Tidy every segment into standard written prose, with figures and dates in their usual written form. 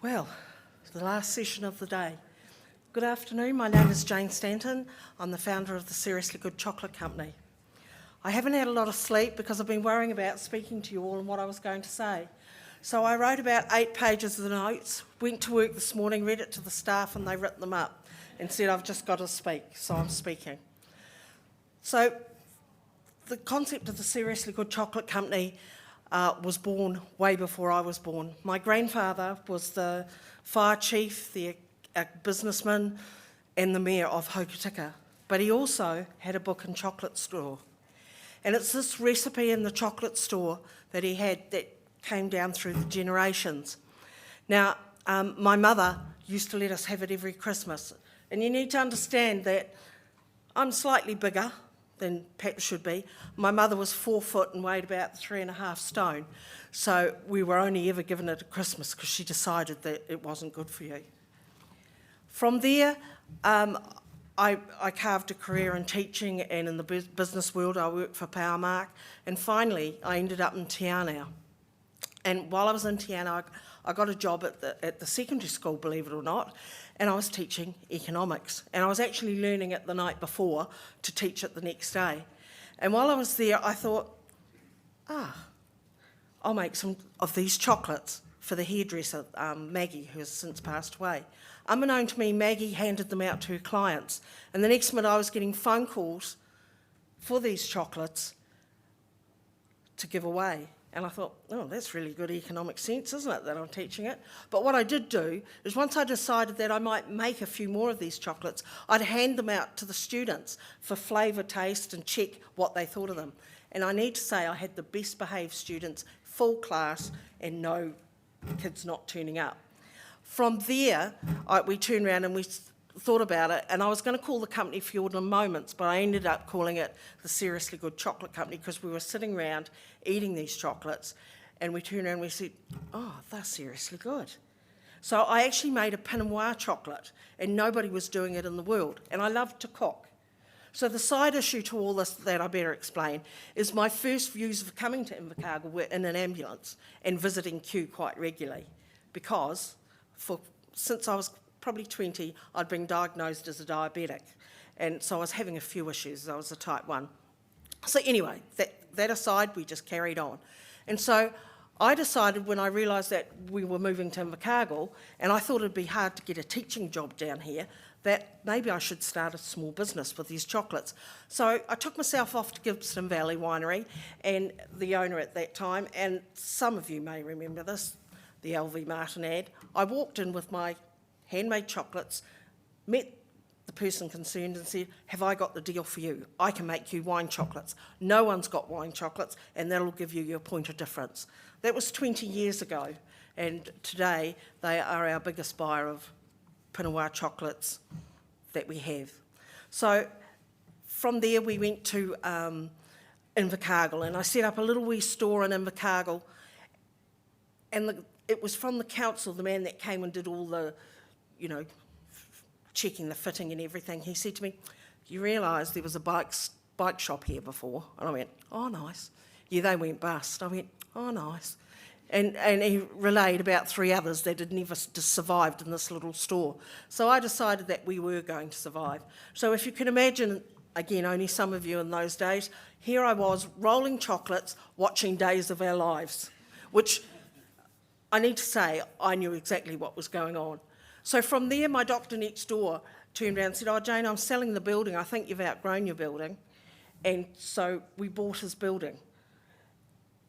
Well, the last session of the day. Good afternoon, my name is Jane Stanton. I'm the founder of the Seriously Good Chocolate Company. I haven't had a lot of sleep because I've been worrying about speaking to you all and what I was going to say. So I wrote about 8 pages of the notes, went to work this morning, read it to the staff and they wrote them up and said I've just got to speak, so I'm speaking. So the concept of the Seriously Good Chocolate Company was born way before I was born. My grandfather was the fire chief, a businessman and the mayor of Hokitika, but he also had a book and chocolate store. And it's this recipe in the chocolate store that he had that came down through the generations. Now, my mother used to let us have it every Christmas. And you need to understand that I'm slightly bigger than Pat should be. My mother was 4 foot and weighed about 3.5 stone. So we were only ever given it at Christmas because she decided that it wasn't good for you. From there, I carved a career in teaching and in the business world. I worked for Powermark, and finally I ended up in Te Anau. And while I was in Te Anau, I got a job at the secondary school, believe it or not, and I was teaching economics. And I was actually learning it the night before to teach it the next day. And while I was there, I thought, I'll make some of these chocolates for the hairdresser, Maggie, who has since passed away. Unbeknown to me, Maggie handed them out to her clients. And the next minute I was getting phone calls for these chocolates to give away. And I thought, oh, that's really good economic sense, isn't it, that I'm teaching it? But what I did do is once I decided that I might make a few more of these chocolates, I'd hand them out to the students for flavour, taste and check what they thought of them. And I need to say I had the best behaved students, full class, and no kids not turning up. From there, we turned around and we thought about it, and I was going to call the company Fjorden Moments, but I ended up calling it the Seriously Good Chocolate Company because we were sitting around eating these chocolates, and we turned around and we said, oh, they're seriously good. So I actually made a Pinot Noir chocolate, and nobody was doing it in the world, and I love to cook. So the side issue to all this that I better explain is my first views of coming to Invercargill were in an ambulance and visiting Kew quite regularly, because since I was probably 20, I'd been diagnosed as a diabetic, and so I was having a few issues. I was a type 1. So anyway, that aside, we just carried on. And so I decided when I realised that we were moving to Invercargill, and I thought it'd be hard to get a teaching job down here, that maybe I should start a small business with these chocolates. So I took myself off to Gibson Valley Winery, and the owner at that time, and some of you may remember this, the LV Martin ad. I walked in with my handmade chocolates, met the person concerned and said, have I got the deal for you? I can make you wine chocolates. No one's got wine chocolates, and that'll give you your point of difference. That was 20 years ago, and today they are our biggest buyer of Pinot Noir chocolates that we have. So from there we went to Invercargill, and I set up a little wee store in Invercargill, and it was from the council, the man that came and did all the checking the fitting and everything. He said to me, you realise there was a bike shop here before? And I went, oh, nice. Yeah, they went bust. I went, oh, nice. And he relayed about 3 others that had never survived in this little store. So I decided that we were going to survive. So if you can imagine, again, only some of you in those days, here I was rolling chocolates, watching Days of Our Lives, which I need to say I knew exactly what was going on. So from there, my doctor next door turned around and said, oh, Jane, I'm selling the building. I think you've outgrown your building. And so we bought his building.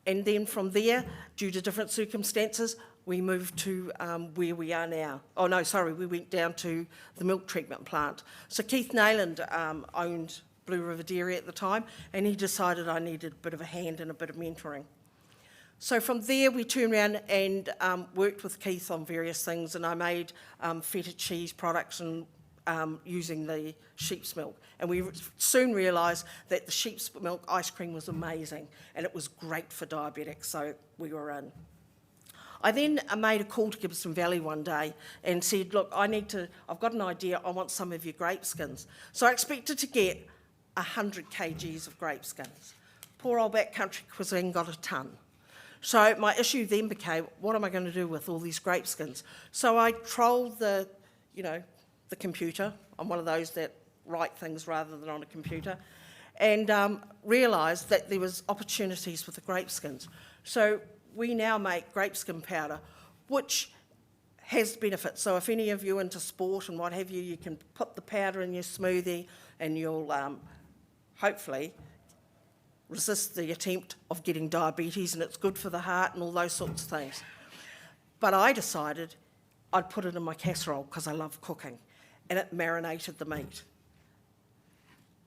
And then from there, due to different circumstances, we moved to where we are now. Oh, no, sorry, we went down to the milk treatment plant. So Keith Nayland owned Blue River Dairy at the time, and he decided I needed a bit of a hand and a bit of mentoring. So from there, we turned around and worked with Keith on various things, and I made feta cheese products and using the sheep's milk. And we soon realised that the sheep's milk ice cream was amazing, and it was great for diabetics, so we were in. I then made a call to Gibson Valley one day and said, look, I've got an idea, I want some of your grape skins. So I expected to get 100 kgs of grape skins. Poor old backcountry cuisine got a tonne. So my issue then became, what am I going to do with all these grape skins? So I trolled the computer. I'm one of those that write things rather than on a computer, and realised that there was opportunities with the grape skins. So we now make grape skin powder, which has benefits. So if any of you are into sport and what have you, you can put the powder in your smoothie and you'll hopefully resist the attempt of getting diabetes, and it's good for the heart and all those sorts of things. But I decided I'd put it in my casserole because I love cooking, and it marinated the meat.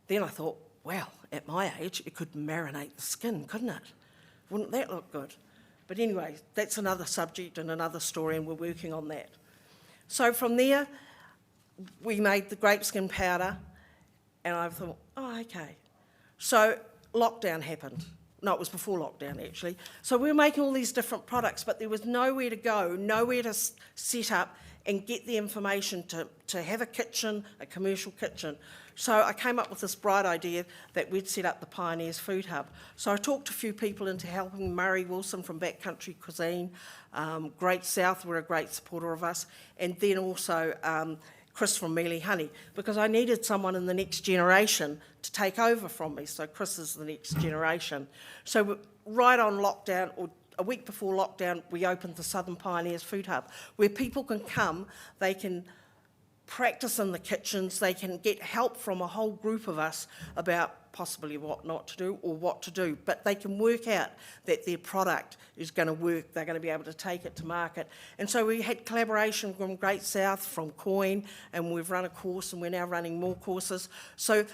Then I thought, well, at my age, it could marinate the skin, couldn't it? Wouldn't that look good? But anyway, that's another subject and another story, and we're working on that. So from there, we made the grape skin powder, and I thought, oh, okay. So lockdown happened. No, it was before lockdown, actually. So we were making all these different products, but there was nowhere to go, nowhere to set up and get the information to have a kitchen, a commercial kitchen. So I came up with this bright idea that we'd set up the Pioneers Food Hub. So I talked to a few people into helping. Murray Wilson from Backcountry Cuisine, Great South were a great supporter of us, and then also Chris from Mealy Honey, because I needed someone in the next generation to take over from me. So Chris is the next generation. So right on lockdown, or a week before lockdown, we opened the Southern Pioneers Food Hub, where people can come, they can practice in the kitchens, they can get help from a whole group of us about possibly what not to do or what to do, but they can work out that their product is going to work, they're going to be able to take it to market. And so we had collaboration from Great South, from Coin, and we've run a course and we're now running more courses. So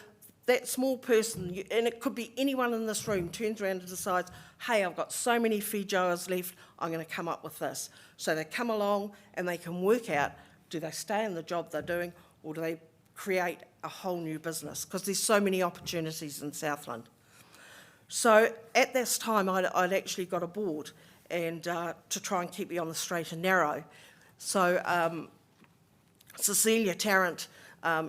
that small person, and it could be anyone in this room, turns around and decides, hey, I've got so many feed hours left, I'm going to come up with this. So they come along and they can work out, do they stay in the job they're doing, or do they create a whole new business? Because there's so many opportunities in Southland. So at this time, I'd actually got a board, and to try and keep me on the straight and narrow. So Cecilia Tarrant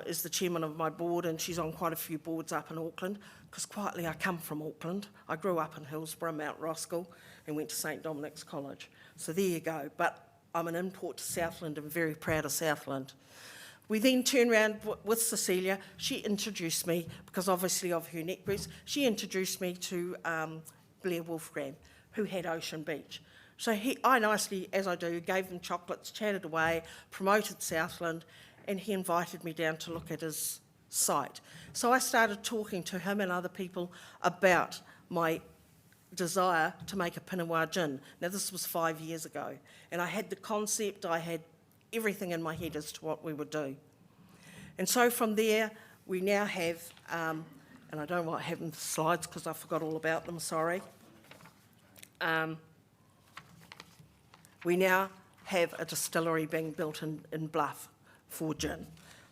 is the chairman of my board, and she's on quite a few boards up in Auckland, because quietly I come from Auckland. I grew up in Hillsborough, Mount Roskill, and went to St Dominic's College. So there you go. But I'm an import to Southland and very proud of Southland. We then turned around with Cecilia. She introduced me, because obviously of her neck breeds, she introduced me to Blair Wolfgram, who had Ocean Beach. So I nicely, as I do, gave them chocolates, chatted away, promoted Southland, and he invited me down to look at his site. So I started talking to him and other people about my desire to make a Pinot Noir gin. Now this was 5 years ago, and I had the concept, I had everything in my head as to what we would do. And so from there, we now have, and I don't like having the slides because I forgot all about them, sorry. We now have a distillery being built in Bluff for gin.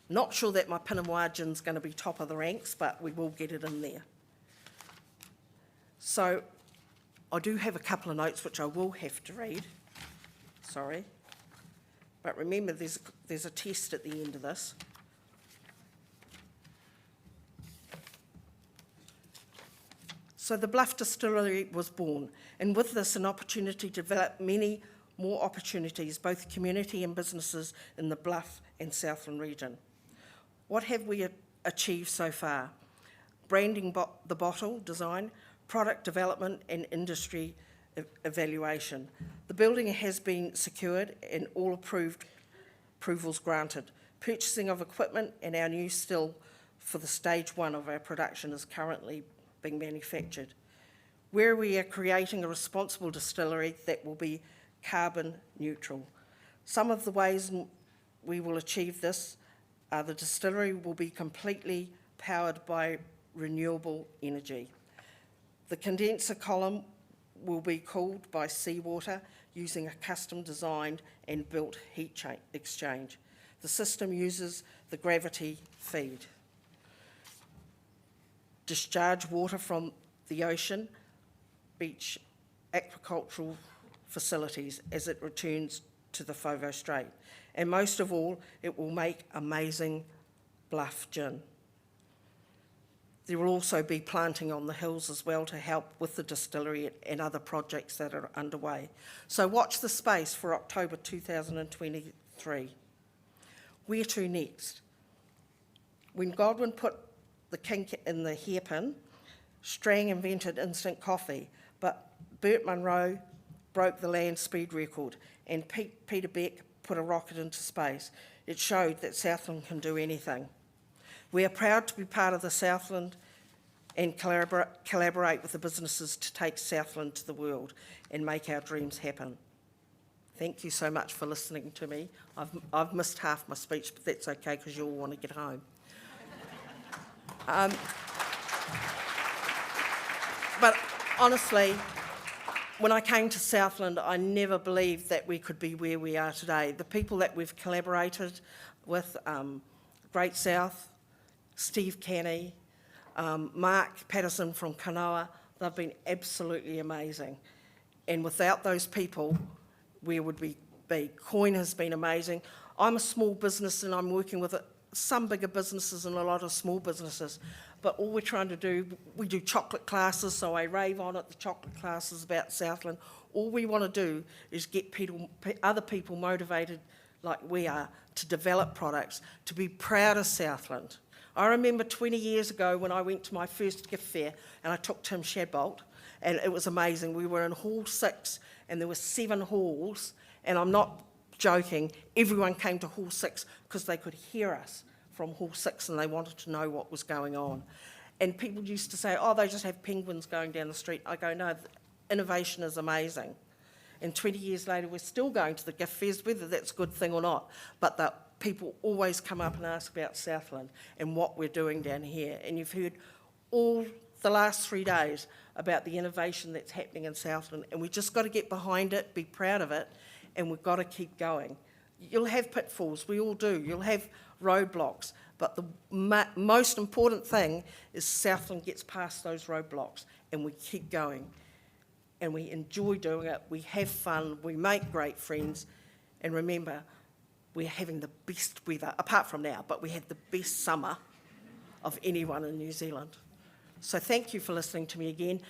Not sure that my Pinot Noir gin's going to be top of the ranks, but we will get it in there. So I do have a couple of notes which I will have to read, sorry. But remember, there's a test at the end of this. So the Bluff Distillery was born, and with this an opportunity to develop many more opportunities, both community and businesses in the Bluff and Southland region. What have we achieved so far? Branding the bottle design, product development and industry evaluation. The building has been secured and all approvals granted. Purchasing of equipment and our new still for the stage 1 of our production is currently being manufactured. Where we are creating a responsible distillery that will be carbon neutral. Some of the ways we will achieve this are the distillery will be completely powered by renewable energy. The condenser column will be cooled by seawater using a custom designed and built heat exchange. The system uses the gravity feed. Discharge water from the ocean, beach, aquacultural facilities as it returns to the Fogo Strait. And most of all, it will make amazing Bluff gin. There will also be planting on the hills as well to help with the distillery and other projects that are underway. So watch the space for October 2023. Where to next? When Godwin put the kink in the hairpin, Strang invented instant coffee, but Bert Munro broke the land speed record, and Peter Beck put a rocket into space. It showed that Southland can do anything. We are proud to be part of the Southland and collaborate with the businesses to take Southland to the world and make our dreams happen. Thank you so much for listening to me. I've missed half my speech, but that's okay because you all want to get home. But honestly, when I came to Southland, I never believed that we could be where we are today. The people that we've collaborated with, Great South, Steve Canny, Mark Patterson from Kanoa, they've been absolutely amazing. And without those people, where would we be? Coin has been amazing. I'm a small business and I'm working with some bigger businesses and a lot of small businesses. But all we're trying to do, we do chocolate classes, so I rave on at the chocolate classes about Southland. All we want to do is get other people motivated like we are to develop products, to be proud of Southland. I remember 20 years ago when I went to my first gift fair and I took Tim Shadbolt, and it was amazing. We were in Hall 6 and there were 7 halls, and I'm not joking, everyone came to Hall 6 because they could hear us from Hall 6 and they wanted to know what was going on. And people used to say, oh, they just have penguins going down the street. I go, no, innovation is amazing. And 20 years later, we're still going to the gift fairs, whether that's a good thing or not. But the people always come up and ask about Southland and what we're doing down here. And you've heard all the last 3 days about the innovation that's happening in Southland. And we've just got to get behind it, be proud of it, and we've got to keep going. You'll have pitfalls, we all do. You'll have roadblocks. But the most important thing is Southland gets past those roadblocks and we keep going. And we enjoy doing it, we have fun, we make great friends, and remember, we're having the best weather, apart from now, but we had the best summer of anyone in New Zealand. So thank you for listening to me again.